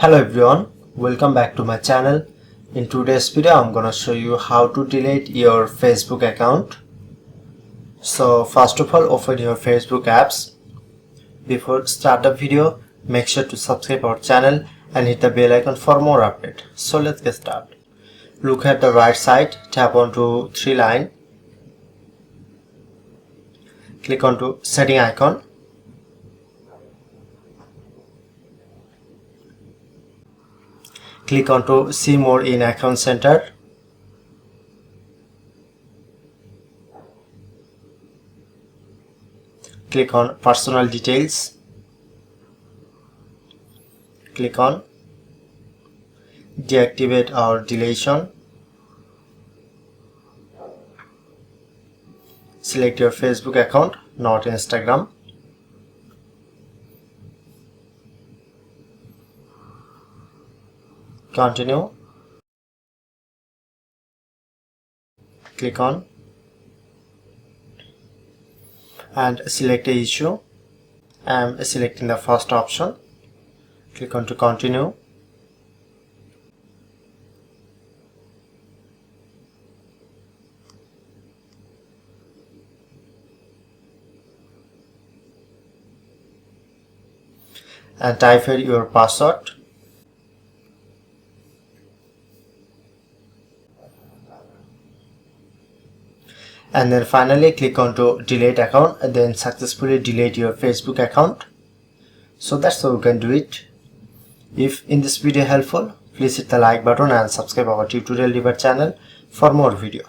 Hello everyone, welcome back to my channel. In today's video I'm gonna show you how to delete your Facebook account. So first of all, open your Facebook apps. Before start the video, make sure to subscribe our channel and hit the bell icon for more update. So let's get started. Look at the right side, tap onto three line, click onto setting icon. Click onto see more in account center. Click on personal details. Click on deactivate or deletion. Select your Facebook account, not Instagram. Continue. Click on and select a issue. I am selecting the first option. Click on to continue. And type here your password. And then finally click on to delete account and then successfully delete your Facebook account. So that's how you can do it. If in this video helpful, please hit the like button and subscribe our tutorial debug channel for more video.